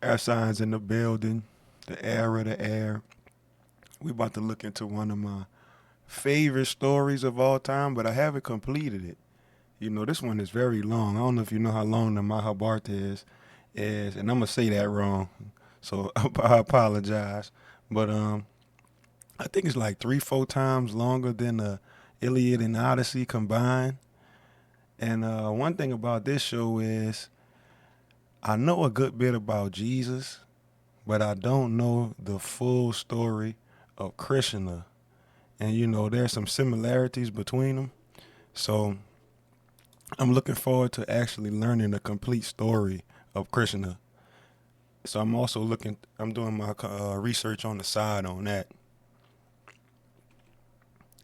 Air signs in the building, the air of the air. We about to look into one of my favorite stories of all time, but I haven't completed it. This one is very long. I don't know if you know how long the Mahabharata and I'm gonna say that wrong, so I apologize. But I think it's like 3, 4 times longer than the Iliad and Odyssey combined. And one thing about this show is I know a good bit about Jesus, but I don't know the full story of Krishna. And there's some similarities between them. So I'm looking forward to actually learning the complete story of Krishna. So I'm doing my research on the side on that.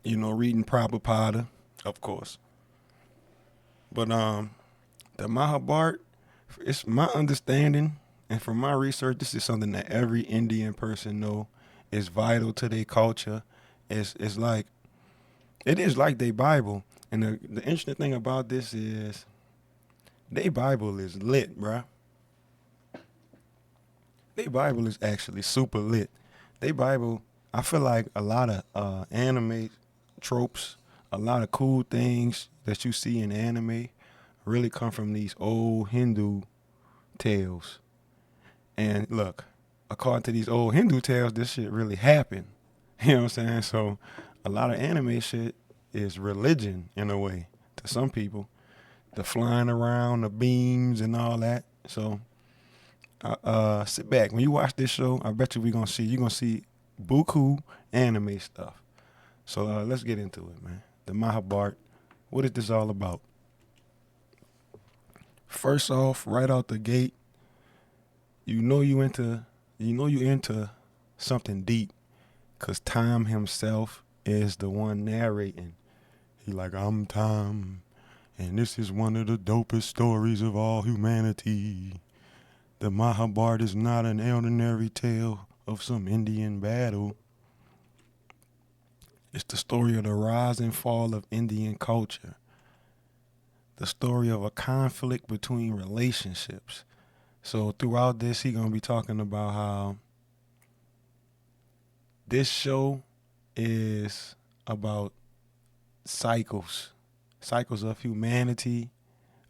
Reading Prabhupada, of course. But the Mahabharat, it's my understanding, and from my research, this is something that every Indian person know is vital to their culture. It's like it is like their Bible. And the interesting thing about this is their Bible is lit, bruh. Their Bible is actually super lit. Their Bible, I feel like a lot of anime tropes, a lot of cool things that you see in anime really come from these old Hindu tales. And look, according to these old Hindu tales, this shit really happened. You know what I'm saying? So a lot of anime shit is religion in a way to some people. The flying around, the beams and all that. So sit back. When you watch this show, I bet you're gonna see buku anime stuff. So let's get into it, man. The Mahabharat. What is this all about? First off, right out the gate, you know you into something deep, cause Time himself is the one narrating. He like, I'm Time, and this is one of the dopest stories of all humanity. The Mahabharata is not an ordinary tale of some Indian battle. It's the story of the rise and fall of Indian culture. The story of a conflict between relationships. So throughout this, he gonna be talking about how this show is about cycles of humanity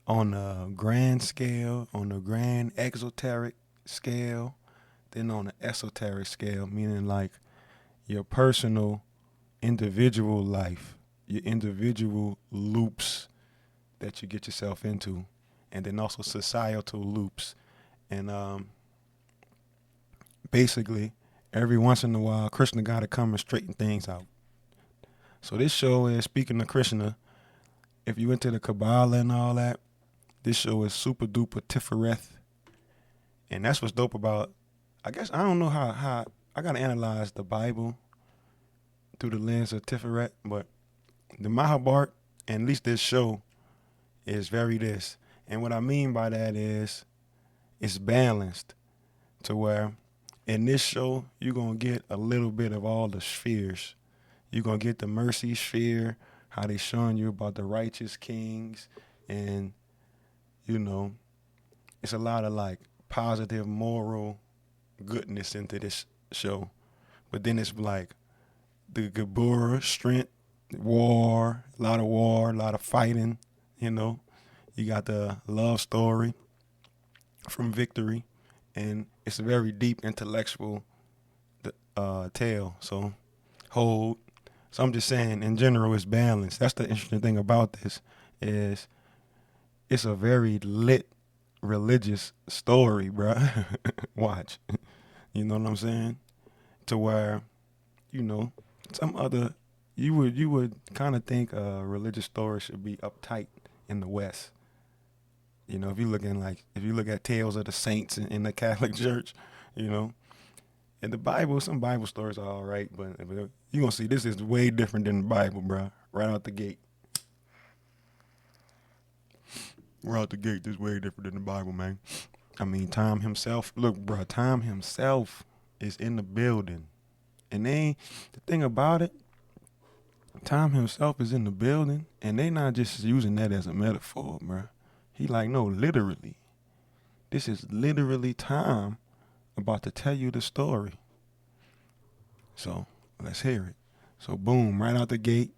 on a grand scale, on a grand exoteric scale, then on an esoteric scale, meaning like your personal individual life, your individual loops that you get yourself into, and then also societal loops. And basically, every once in a while, Krishna got to come and straighten things out. So this show is, speaking of Krishna, if you into the Kabbalah and all that, this show is super duper Tifereth. And that's what's dope about, I guess, I don't know how I got to analyze the Bible through the lens of Tiferet, but the Mahabharat, and at least this show, is very this. And what I mean by that is it's balanced to where in this show you're gonna get a little bit of all the spheres. You're gonna get the mercy sphere, how they showing you about the righteous kings, and you know, it's a lot of like positive moral goodness into this show. But then it's like the Gabura, strength, war, a lot of fighting, you know. You got the love story from Victory, and it's a very deep intellectual tale. So hold. So I'm just saying, in general, it's balanced. That's the interesting thing about this is it's a very lit religious story, bruh. Watch. You know what I'm saying? To where, you know, some other you would kind of think a religious story should be uptight in the West. If you look at tales of the saints in the Catholic Church, you know, in the Bible, some Bible stories are all right, but you gonna see this is way different than the Bible, bro. Right out the gate, right out the gate, this is way different than the Bible, man. I mean, Time himself. Look, bro, Time himself is in the building, and the thing about it. Time himself is in the building, and they not just using that as a metaphor, bro. He like, no, literally. This is literally Time. about to tell you the story. So let's hear it. So boom, right out the gate,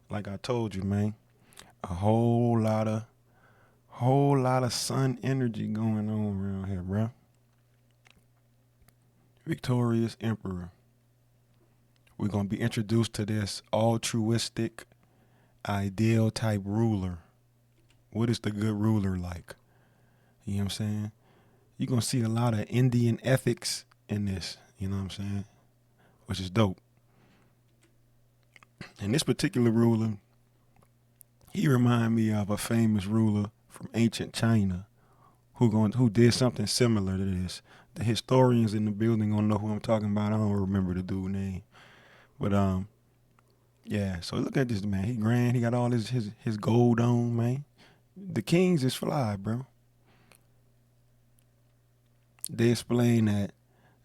like I told you, man, a whole lot of sun energy going on around here, bro. Victorious Emperor. We're gonna be introduced to this altruistic, ideal type ruler. What is the good ruler like? You know what I'm saying? You're gonna see a lot of Indian ethics in this, you know what I'm saying? Which is dope. And this particular ruler, he remind me of a famous ruler from ancient China who did something similar to this. The historians in the building gonna know who I'm talking about. I don't remember the dude's name. But yeah, so look at this man. He grand, he got all his gold on, man. The kings is fly, bro. They explain that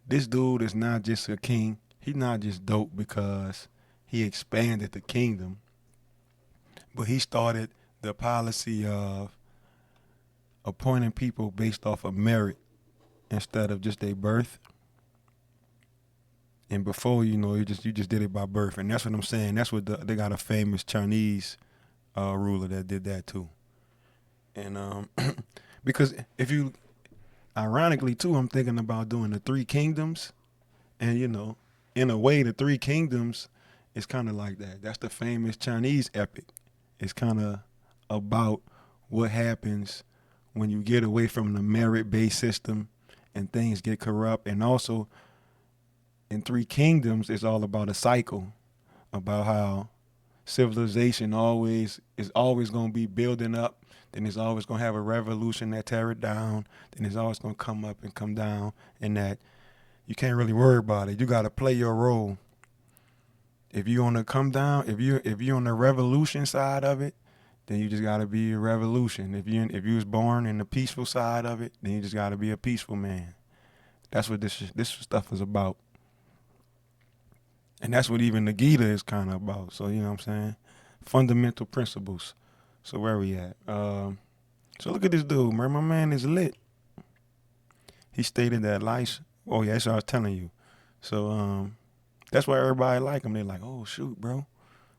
this dude is not just a king. He's not just dope because he expanded the kingdom, but he started the policy of appointing people based off of merit instead of just their birth. And before, you just did it by birth, and that's what I'm saying. That's what they got a famous Chinese ruler that did that too. And because if you, ironically too, I'm thinking about doing the three kingdoms, and in a way, the three kingdoms is kind of like that. That's the famous Chinese epic. It's kind of about what happens when you get away from the merit-based system and things get corrupt. And also, in Three Kingdoms, it's all about a cycle, about how civilization is always going to be building up. Then it's always going to have a revolution that tear it down. Then it's always going to come up and come down, and that you can't really worry about it. You got to play your role. If you on the come down, if you on the revolution side of it, then you just gotta be a revolution. If you was born in the peaceful side of it, then you just gotta be a peaceful man. That's what this stuff is about, and that's what even the Gita is kind of about. So you know what I'm saying, fundamental principles. So where we at? So look at this dude, man. My man is lit. He stated that life. Oh yeah, that's what I was telling you. So that's why everybody like him. They're like, oh shoot, bro,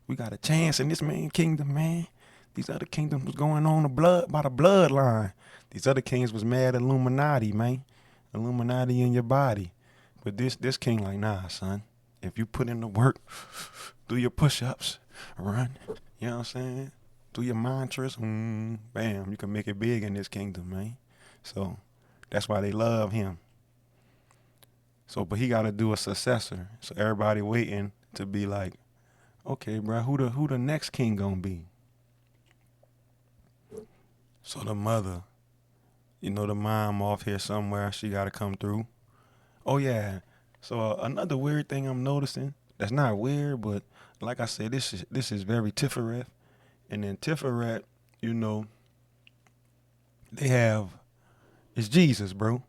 we got a chance in this man kingdom, man. These other kingdoms was going on by the bloodline. These other kings was mad Illuminati, man. Illuminati in your body. But this king like, nah, son. If you put in the work, do your push-ups, run, you know what I'm saying? Do your mantras, bam, you can make it big in this kingdom, man. So that's why they love him. So, but he got to do a successor. So everybody waiting to be like, okay, bro, who the next king gonna be? So the mother, the mom off here somewhere, she got to come through. Oh yeah. So another weird thing I'm noticing, that's not weird, but like I said, this is very Tiferet. And in Tiferet, they have, it's Jesus, bro.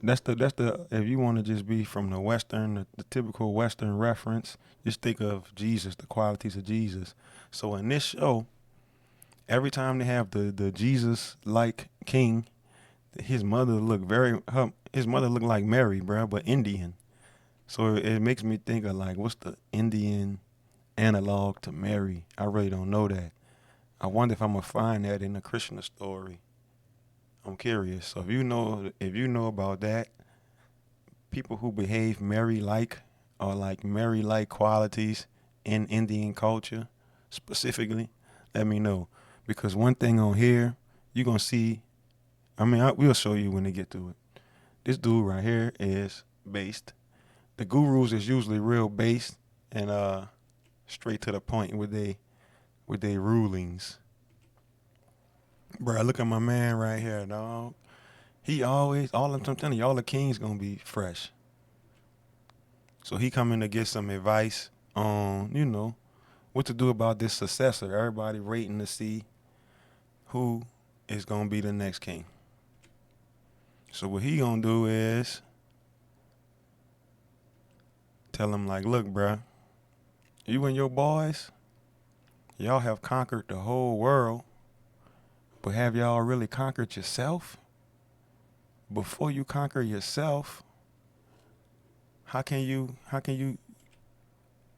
That's the if you want to just be from the Western, the typical Western reference, just think of Jesus, the qualities of Jesus. So in this show, every time they have the Jesus like king, his mother look like Mary, bro, but Indian. So it makes me think of like, what's the Indian analog to Mary? I really don't know that. I wonder if I'm gonna find that in the Krishna story. I'm curious. So if you know about that, people who behave Mary-like or like Mary-like qualities in Indian culture specifically, let me know. Because one thing on here, you're gonna see. We'll show you when they get to it. This dude right here is based. The gurus is usually real based and straight to the point with they rulings. Bruh, look at my man right here, dog. He always, I'm telling you, all the kings gonna be fresh. So he coming to get some advice on, what to do about this successor. Everybody waiting to see who is gonna be the next king. So what he gonna do is tell him like, look, bruh, you and your boys, y'all have conquered the whole world, but have y'all really conquered yourself? Before you conquer yourself, how can you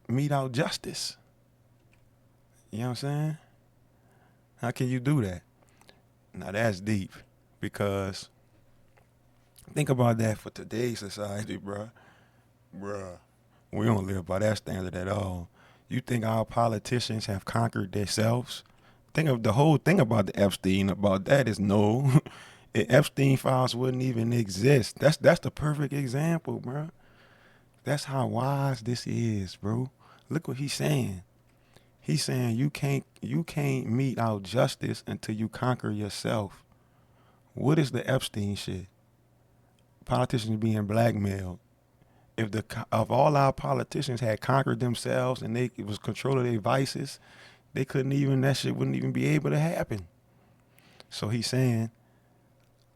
mete out justice? You know what I'm saying? How can you do that? Now that's deep, because think about that for today's society, bruh. Bruh, we don't live by that standard at all. You think our politicians have conquered themselves? Think of the whole thing about the Epstein. About that is no, Epstein files wouldn't even exist. That's the perfect example, bruh. That's how wise this is, bro. Look what he's saying. He's saying you can't mete out justice until you conquer yourself. What is the Epstein shit? Politicians being blackmailed. If the of all our politicians had conquered themselves and they was control of their vices, they couldn't even that shit wouldn't even be able to happen. So he's saying,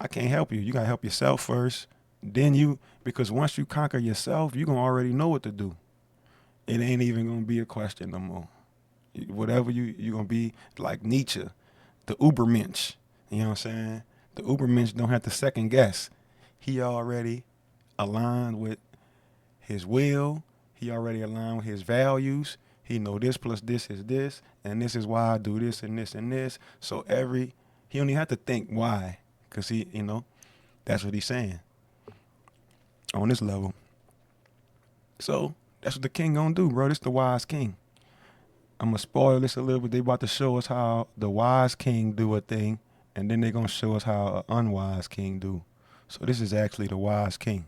I can't help you. You gotta help yourself first. Then because once you conquer yourself, you gonna already know what to do. It ain't even gonna be a question no more. Whatever you gonna be like Nietzsche, the Ubermensch. You know what I'm saying? The Ubermensch don't have to second guess. He already aligned with his will. He already aligned with his values. He know this plus this is this, and this is why I do this and this and this. So he don't even have to think why, cause that's what he's saying on this level. So that's what the king gonna do, bro. This the wise king. I'm gonna spoil this a little bit. They about to show us how the wise king do a thing, and then they gonna show us how an unwise king do. So this is actually the wise king.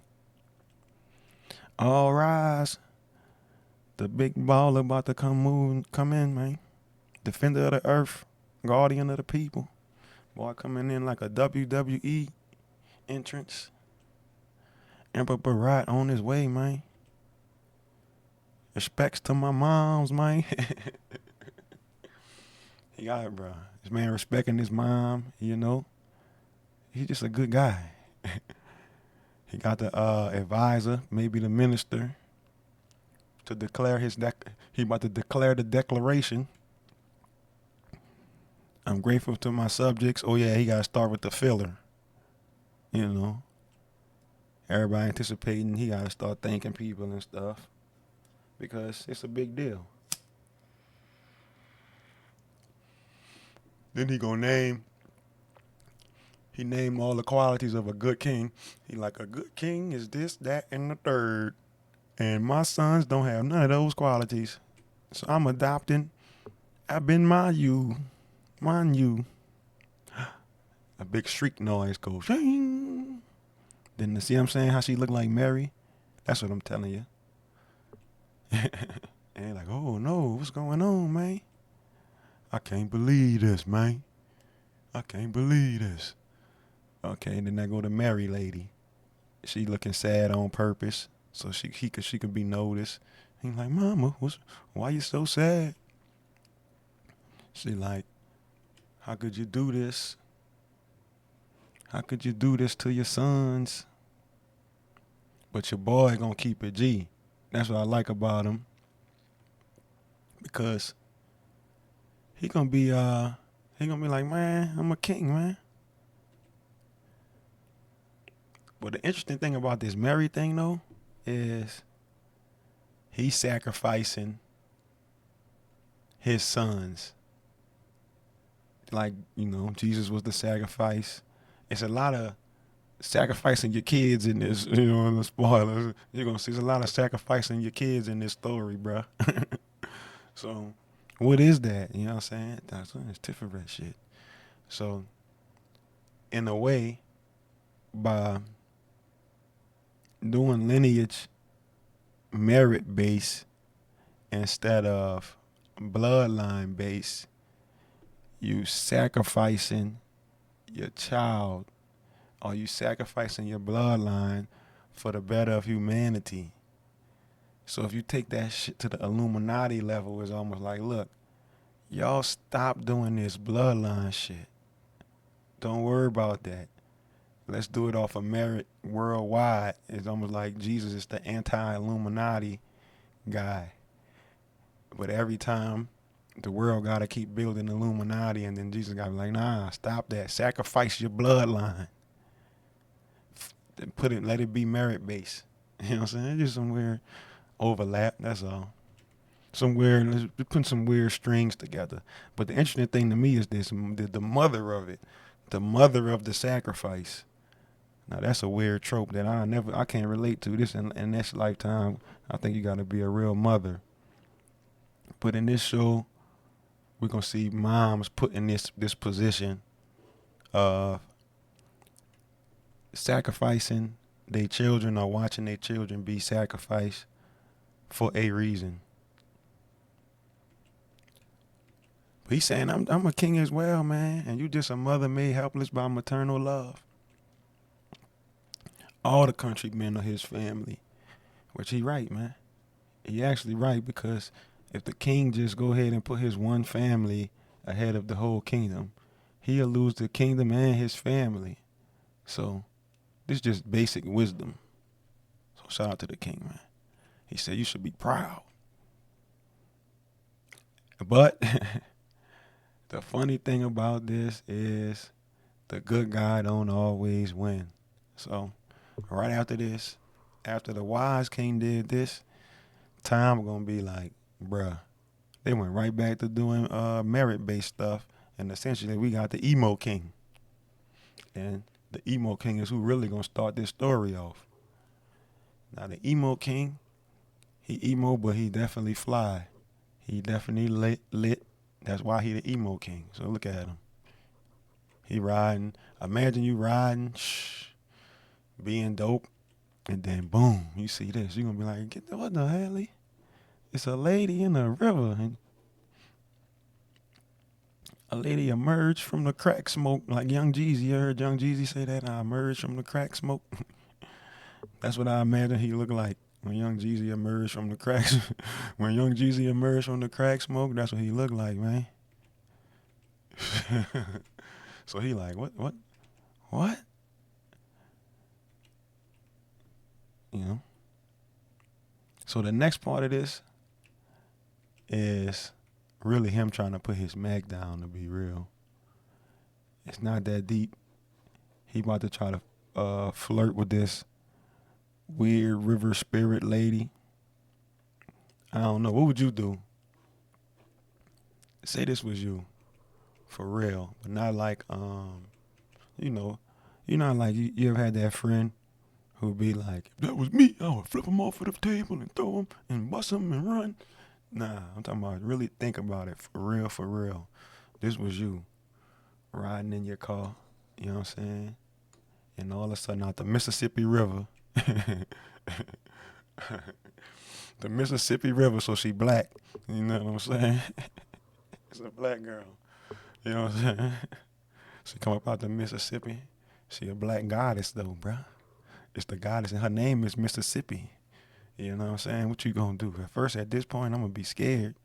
All rise. The big baller about to come in, man. Defender of the earth, guardian of the people. Boy, coming in like a WWE entrance. Emperor Barat on his way, man. Respects to my moms, man. He got it, bro. This man respecting his mom, He's just a good guy. He got the advisor, maybe the minister, to declare he about to declare the declaration. I'm grateful to my subjects. Oh yeah, he gotta start with the filler. Everybody anticipating he gotta start thanking people and stuff, because it's a big deal. Then he named all the qualities of a good king. He like, a good king is this, that, and the third. And my sons don't have none of those qualities. So I'm adopting. I've been mind you. A big shriek noise goes. Shing. Then see what I'm saying? How she look like Mary? That's what I'm telling you. And like, oh no, what's going on, man? I can't believe this, man. I can't believe this. Okay, and then I go to Mary lady. She looking sad on purpose, so she could be noticed. He's like, Mama, why you so sad? She like, how could you do this? How could you do this to your sons? But your boy gonna keep it G. That's what I like about him. Because he gonna be like, man, I'm a king, man. But the interesting thing about this Mary thing, though, is he's sacrificing his sons. Like, Jesus was the sacrifice. It's a lot of sacrificing your kids in this, in the spoilers. You're going to see there's a lot of sacrificing your kids in this story, bruh. So, what is that? You know what I'm saying? That's Tiferet shit. So, in a way, by doing lineage merit based instead of bloodline based, you sacrificing your child, or you sacrificing your bloodline for the better of humanity. So if you take that shit to the Illuminati level, it's almost like, look, y'all stop doing this bloodline shit. Don't worry about that. Let's do it off of merit worldwide. It's almost like Jesus is the anti-Illuminati guy. But every time the world got to keep building Illuminati, and then Jesus got to be like, nah, stop that. Sacrifice your bloodline. Let it be merit based. You know what I'm saying? It's just some weird overlap. That's all. Some weird, let's put some weird strings together. But the interesting thing to me is this: the mother of it, the mother of the sacrifice. Now that's a weird trope that I can't relate to. This in this lifetime, I think you got to be a real mother. But in this show, we're gonna see moms put in this position of sacrificing their children or watching their children be sacrificed for a reason. But he's saying, I'm a king as well, man, and you just a mother made helpless by maternal love. All the countrymen are his family, which he right, man. He actually right because if the king just go ahead and put his one family ahead of the whole kingdom, he'll lose the kingdom and his family. So this is just basic wisdom. So shout out to the king, man. He said you should be proud. But the funny thing about this is the good guy don't always win. So right after this, after the wise king did this, time gonna be like, bruh, they went right back to doing merit-based stuff, and essentially we got the emo king. And the emo king is who really gonna start this story off. Now the emo king, he emo, but he definitely fly. He definitely lit. That's why he the emo king. So look at him. He riding. Imagine you riding, being dope, and then boom, you see this. You gonna be like, what the hell? It's a lady in the river, and a lady emerged from the crack smoke, like Young Jeezy. You heard Young Jeezy say that? I emerged from the crack smoke. That's what I imagine he looked like when Young Jeezy emerged from the cracks. When Young Jeezy emerged from the crack smoke, that's what he looked like, man. So he like, what? You know. So the next part of this is really him trying to put his mag down, to be real. It's not that deep. He about to try to flirt with this weird river spirit lady. I don't know. What would you do? Say this was you. For real. But not like, you know, like you ever had that friend who'd be like, if that was me, I would flip him off of the table and throw him and bust him and run. Nah, I'm talking about really think about it. For real, for real. This was you riding in your car, you know what I'm saying? And all of a sudden out the Mississippi River, the Mississippi River, so she black, you know what I'm saying? It's a black girl, you know what I'm saying? She come up out the Mississippi. She a black goddess though, bruh. It's the goddess and her name is Mississippi. You know what I'm saying? What you gonna do? At first, at this point, I'm gonna be scared.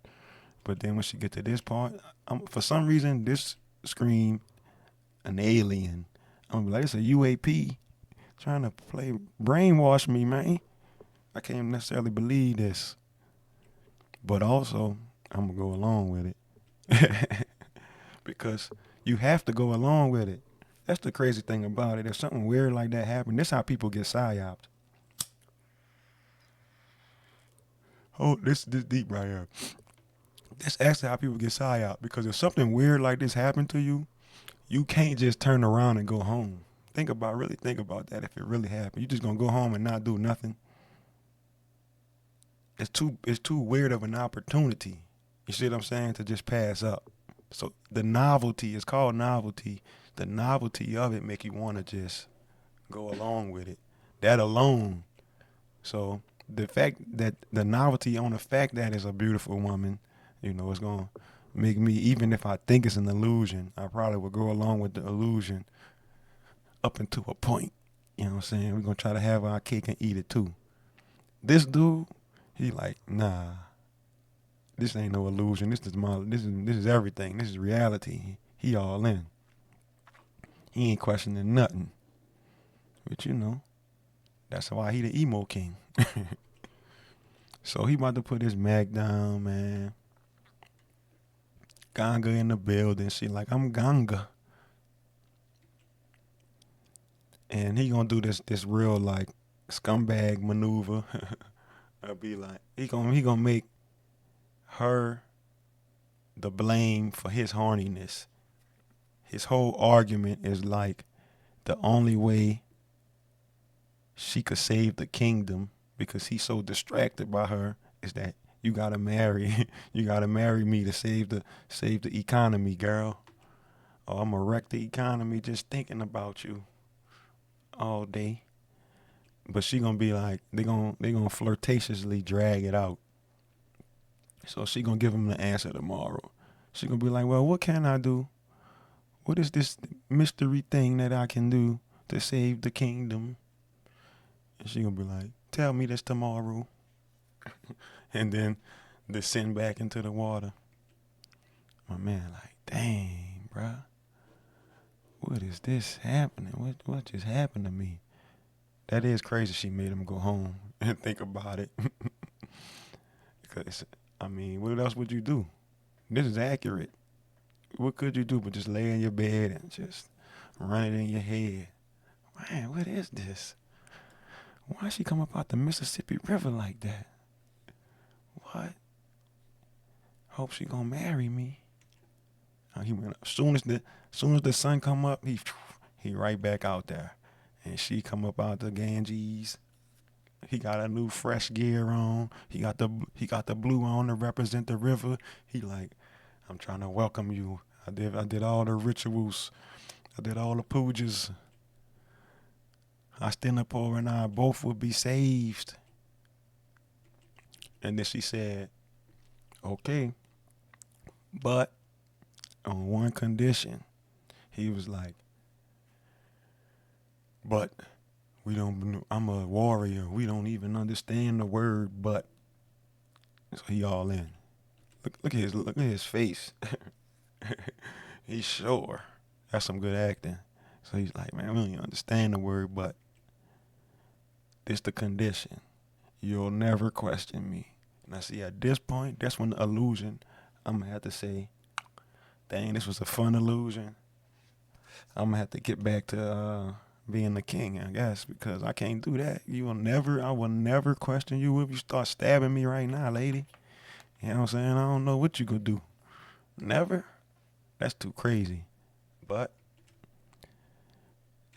But then when she get to this part, for some reason, this scream an alien. I'm gonna be like, it's a UAP trying to play brainwash me, man. I can't necessarily believe this. But also, I'm gonna go along with it. Because you have to go along with it. That's the crazy thing about it. If something weird like that happens, this is how people get psyoped. Oh, this deep right here. That's actually how people get psyoped. Because if something weird like this happened to you, you can't just turn around and go home. Really think about that. If it really happened, you just gonna go home and not do nothing. It's too weird of an opportunity. You see what I'm saying? To just pass up. So the novelty is called novelty. The novelty of it make you want to just go along with it. That alone. So the fact that the novelty on the fact that it's a beautiful woman, it's gonna make me, even if I think it's an illusion, I probably would go along with the illusion up until a point. You know what I'm saying? We're gonna try to have our cake and eat it too. This dude, he like, nah, this ain't no illusion. This is everything. This is reality. He all in. He ain't questioning nothing. But that's why he the emo king. So he about to put his mag down, man. Ganga in the building. She like, I'm Ganga. And he gonna do this real like scumbag maneuver. I'll be like, he gonna make her the blame for his horniness. His whole argument is like the only way she could save the kingdom because he's so distracted by her is that you gotta marry you gotta marry me to save the economy, girl. Or I'm gonna wreck the economy just thinking about you all day. But she gonna be like they gonna flirtatiously drag it out. So she gonna give him the answer tomorrow. She gonna be like, well, what can I do? What is this mystery thing that I can do to save the kingdom? And she gonna be like, tell me this tomorrow. And then descend back into the water. My man like, dang, bruh. What is this happening? What just happened to me? That is crazy she made him go home and think about it. Because, I mean, what else would you do? This is accurate. What could you do but just lay in your bed and just run it in your head? Man, what is this? Why she come up out the Mississippi River like that? What? Hope she gonna marry me. He went up. Soon as the sun come up, he right back out there. And she come up out the Ganges. He got a new fresh gear on. He got the blue on to represent the river. He like, I'm trying to welcome you. I did all the rituals. I did all the pujas. Hastinapur and I both would be saved. And then she said, okay, but on one condition. He was like, but I'm a warrior. We don't even understand the word but. So he all in. Look at his face. He's sure. That's some good acting. So he's like, man, we don't even understand the word but. This the condition. You'll never question me. And I see at this point, that's when the illusion, I'm going to have to say, dang, this was a fun illusion. I'm going to have to get back to being the king, I guess, because I can't do that. I will never question you if you start stabbing me right now, lady. You know what I'm saying? I don't know what you could do. Never? That's too crazy. But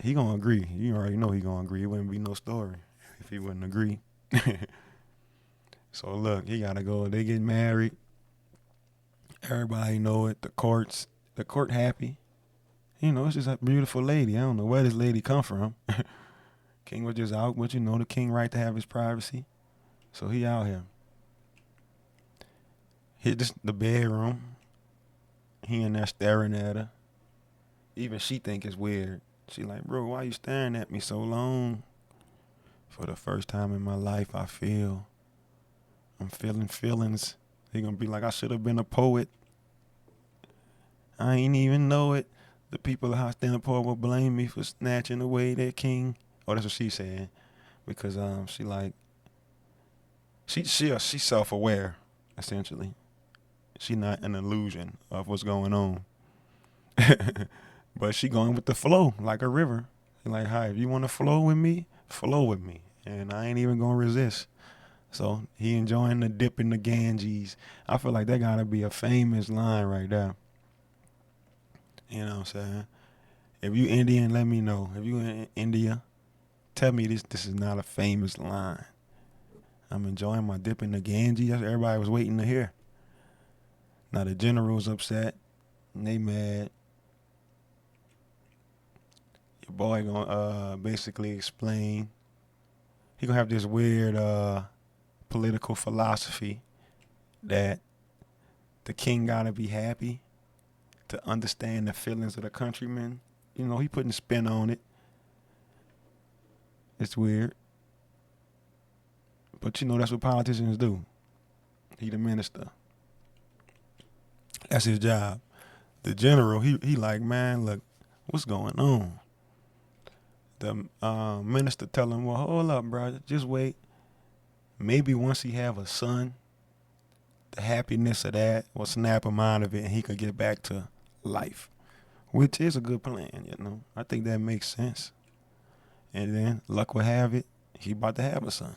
he gonna agree. You already know he gonna agree. It wouldn't be no story if he wouldn't agree. So look, he gotta go. They get married. Everybody know it. The court happy. You know, it's just a beautiful lady. I don't know where this lady come from. King was just out, but the king right to have his privacy. So he out here. Hit the bedroom. He in there staring at her. Even she think it's weird. She like, bro, why you staring at me so long? For the first time in my life, I'm feeling feelings. He gonna be like, I should have been a poet. I ain't even know it. The people of Hastinapur will blame me for snatching away their king. Oh, that's what she's saying. Because she's self-aware, essentially. She's not an illusion of what's going on. But she going with the flow like a river. Like, hi, if you want to flow with me, and I ain't even gonna resist. So he enjoying the dip in the Ganges. I feel like that gotta be a famous line right there. You know what I'm saying? If you Indian, let me know. If you in India, tell me this is not a famous line. I'm enjoying my dip in the Ganges. That's what everybody was waiting to hear. Now the general's upset. And they mad. Your boy gonna basically explain. He gonna have this weird political philosophy that the king gotta be happy to understand the feelings of the countrymen. He putting spin on it. It's weird. But that's what politicians do. He the minister. That's his job. The general, he like, man, look, what's going on? The minister tell him, well, hold up, bro, just wait. Maybe once he have a son, the happiness of that will snap him out of it and he could get back to life, which is a good plan, I think that makes sense. And then luck will have it, He about to have a son.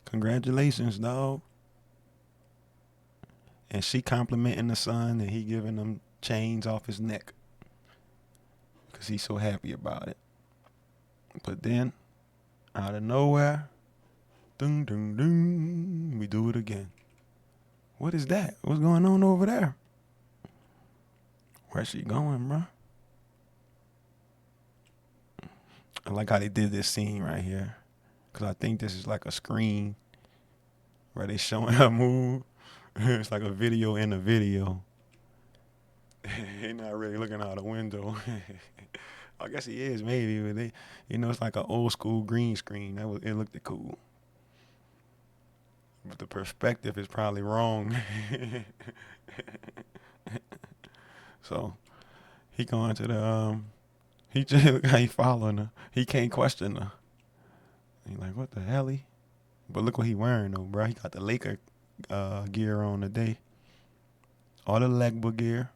Congratulations, dog. And she complimenting the son, and he giving them chains off his neck because he's so happy about it. But then, out of nowhere, ding, ding, ding, we do it again. What is that? What's going on over there? Where's she going, bro? I like how they did this scene right here, because I think this is like a screen where they showing her move. It's like a video in a video. He's not really looking out the window. I guess he is, maybe, but they, it's like an old school green screen. It looked cool, but the perspective is probably wrong. So he going to the he just look how he following her. He can't question her. He like, what the hell? But look what he wearing though, bro. He got the Laker gear on today. All the Legba gear.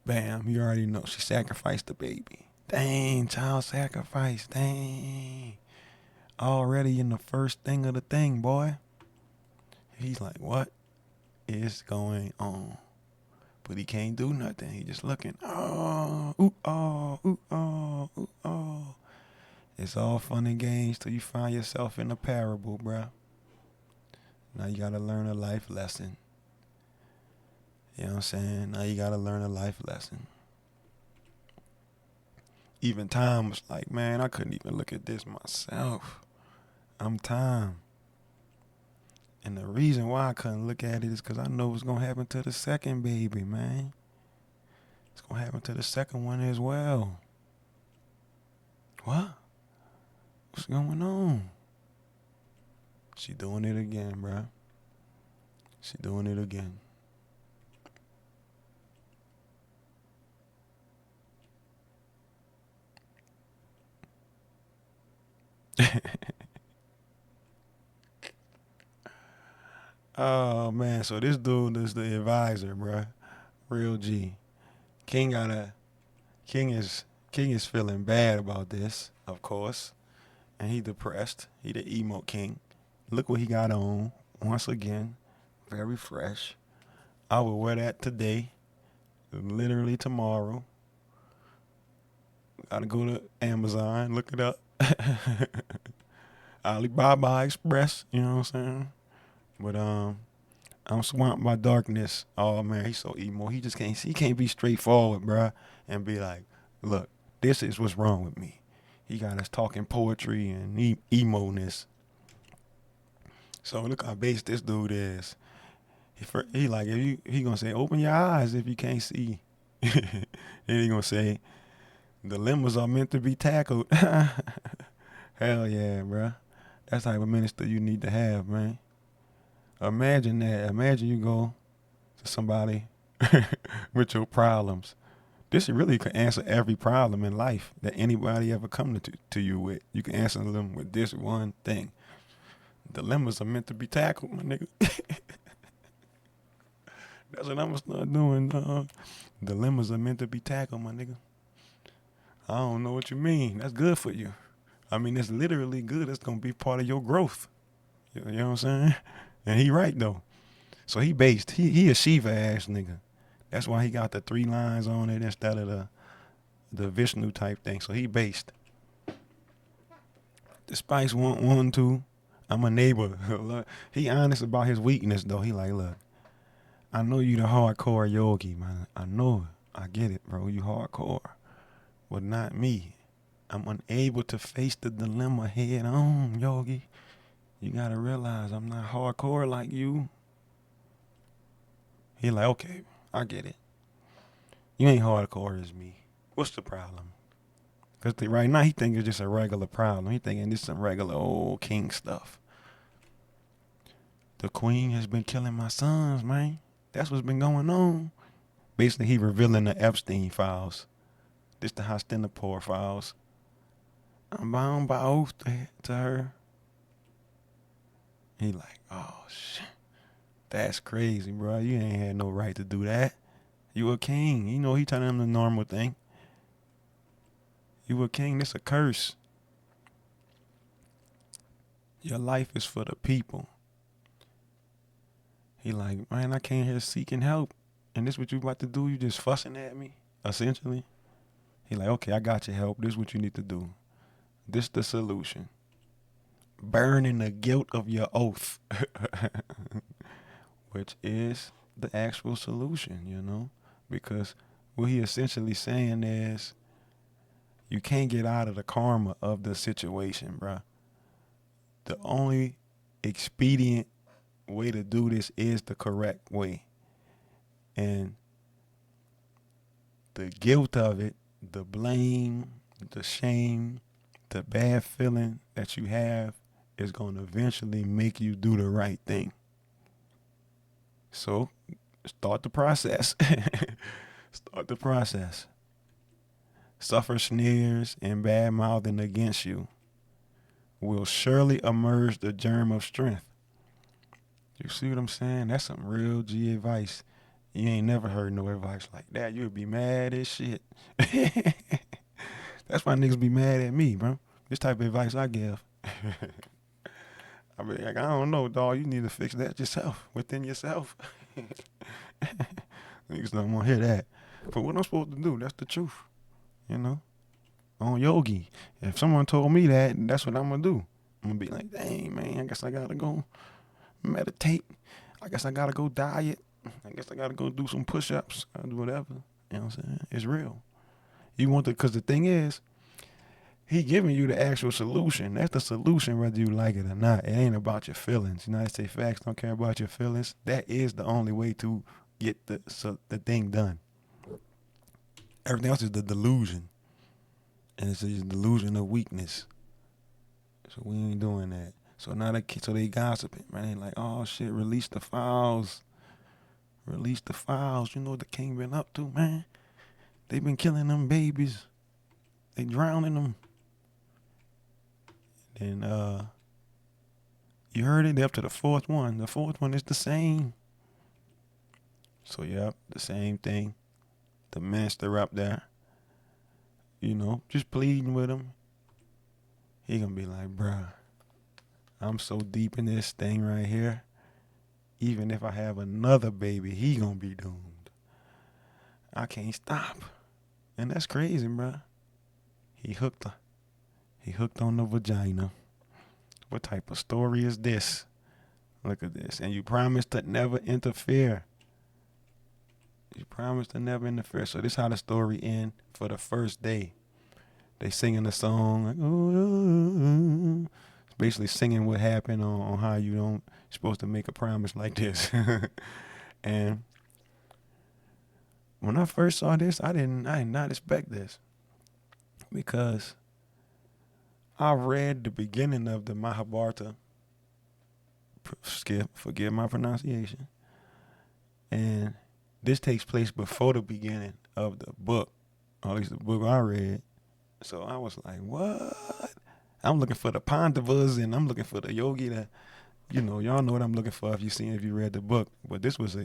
Bam, you already know she sacrificed the baby. Dang, child sacrifice. Dang. Already in the first thing of the thing, boy. He's like, what is going on? But he can't do nothing. He just looking. Oh, ooh, oh, ooh, oh, ooh, oh. It's all fun and games till you find yourself in a parable, bruh. Now you gotta learn a life lesson. You know what I'm saying? Now you gotta learn a life lesson. Even Tom was like, man, I couldn't even look at this myself. I'm Tom. And the reason why I couldn't look at it is because I know what's going to happen to the second baby, man. It's going to happen to the second one as well. What? What's going on? She doing it again, bruh. She doing it again. Oh, man. So this dude is the advisor, bruh. Real G. King is feeling bad about this, of course. And he depressed. He the emo king. Look what he got on. Once again, very fresh. I will wear that today. Literally tomorrow. Gotta go to Amazon, look it up. Alibaba Express, you know what I'm saying? But I'm swamped by darkness. Oh man, he's so emo. He can't be straightforward, bruh, and be like, look, this is what's wrong with me. He got us talking poetry and emo-ness. So look how base this dude is. He like, he gonna say, open your eyes if you can't see. Then he gonna say, dilemmas are meant to be tackled. Hell yeah, bruh. That's the type of minister you need to have, man. Imagine that. Imagine you go to somebody with your problems. This really could answer every problem in life that anybody ever come to you with. You can answer them with this one thing. Dilemmas are meant to be tackled, my nigga. That's what I'm gonna start doing, dog. Dilemmas are meant to be tackled, my nigga. I don't know what you mean. That's good for you. I mean, it's literally good. It's gonna be part of your growth. You know what I'm saying? And he right though. So he based. He a Shiva ass nigga. That's why he got the 3 lines on it instead of the Vishnu type thing. So he based. The Spice one too. I'm a neighbor. He honest about his weakness though. He like, look, I know you the hardcore yogi, man. I know it. I get it, bro. You hardcore. But not me. I'm unable to face the dilemma head on, yogi. You gotta realize I'm not hardcore like you. He like, okay, I get it. You ain't hardcore as me. What's the problem? Because right now he think it's just a regular problem. He thinking this some regular old king stuff. The queen has been killing my sons, man. That's what's been going on. Basically, he revealing the Epstein files. This the Hastinapur files. I'm bound by oath to her. He like, oh shit, that's crazy, bro. You ain't had no right to do that. You a king. You know he telling him the normal thing. You a king, this a curse. Your life is for the people. He like, man, I came here seeking help. And this what you about to do? You just fussing at me, essentially. He like, okay, I got your help. This what you need to do. This the solution. Burning the guilt of your oath. Which is the actual solution, you know? Because what he essentially saying is you can't get out of the karma of the situation, bruh. The only expedient way to do this is the correct way. And the guilt of it, the blame, the shame, the bad feeling that you have is going to eventually make you do the right thing. So start the process. Start the process. Suffer sneers and bad mouthing against you will surely emerge the germ of strength. You see what I'm saying? That's some real G advice. You ain't never heard no advice like that. You'd be mad as shit. That's why niggas be mad at me, bro. This type of advice I give. I be like, I don't know, dog. You need to fix that yourself, within yourself. Niggas don't want to hear that. But what I'm supposed to do, that's the truth. You know? On Yogi. If someone told me that, that's what I'm going to do. I'm going to be like, dang, man, I guess I got to go meditate. I guess I got to go diet. I guess I got to go do some push-ups. I'll do whatever. You know what I'm saying? It's real. You want to, because the thing is, he giving you the actual solution. That's the solution whether you like it or not. It ain't about your feelings. You know, they say facts don't care about your feelings. That is the only way to get the thing done. Everything else is the delusion. And it's a delusion of weakness. So we ain't doing that. So now they gossiping, man. They like, oh shit, release the files. Release the files. You know what the king been up to, man? They been killing them babies. They drowning them. And you heard it, they're up to the fourth one. The fourth one is the same. So yep, the same thing. The minister up there, you know, just pleading with him. He gonna be like, bruh, I'm so deep in this thing right here. Even if I have another baby, he gonna be doomed. I can't stop. And that's crazy, bruh. He hooked on the vagina. What type of story is this? Look at this. And you promised to never interfere. You promised to never interfere. So this is how the story ends for the first day. They singing the song. Like, oh, it's basically singing what happened on how you're supposed to make a promise like this. And when I first saw this, I did not expect this. Because I read the beginning of the Mahabharata. Forgive my pronunciation. And this takes place before the beginning of the book, or at least the book I read. So I was like, what? I'm looking for the Pandavas and I'm looking for the Yogi that, you know, y'all know what I'm looking for if you read the book. But this was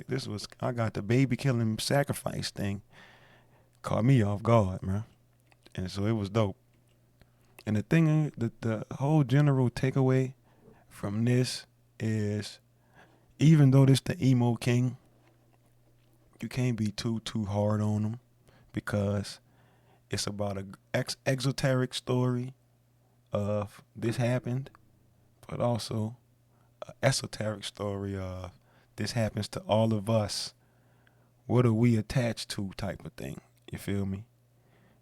I got the baby killing sacrifice thing. Caught me off guard, man. And so it was dope. And the thing, the whole general takeaway from this is, even though this the emo king, you can't be too hard on him, because it's about a exoteric story of this happened, but also an esoteric story of this happens to all of us. What are we attached to type of thing? You feel me?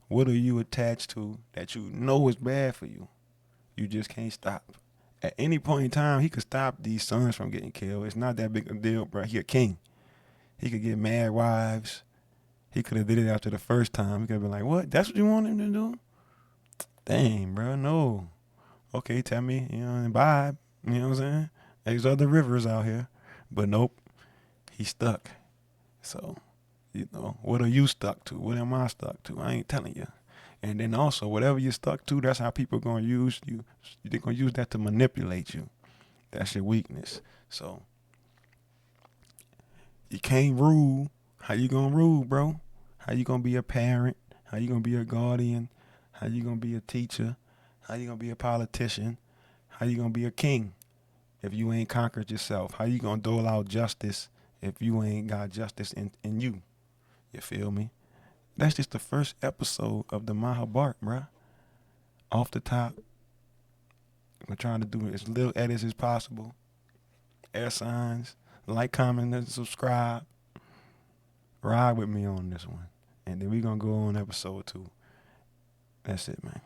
What are you attached to that you know is bad for you? You just can't stop. At any point in time, he could stop these sons from getting killed. It's not that big a deal, bro. He a king. He could get mad wives. He could have did it after the first time. He could have been like, what? That's what you want him to do? Dang, bro, no. Okay, tell me, you know, and bye. You know what I'm saying? There's other rivers out here. But nope, he's stuck. So, you know, what are you stuck to? What am I stuck to? I ain't telling you. And then also, whatever you're stuck to, that's how people are going to use you. They're going to use that to manipulate you. That's your weakness. So, you can't rule. How you going to rule, bro? How you going to be a parent? How you going to be a guardian? How you gonna be a teacher? How you gonna be a politician? How you gonna be a king if you ain't conquered yourself? How you gonna dole out justice if you ain't got justice in you? You feel me? That's just the first episode of the Mahabharat, bruh. Off the top, I'm trying to do as little edits as possible. Air signs, like, comment, and subscribe. Ride with me on this one. And then we gonna go on episode 2. That's it, man.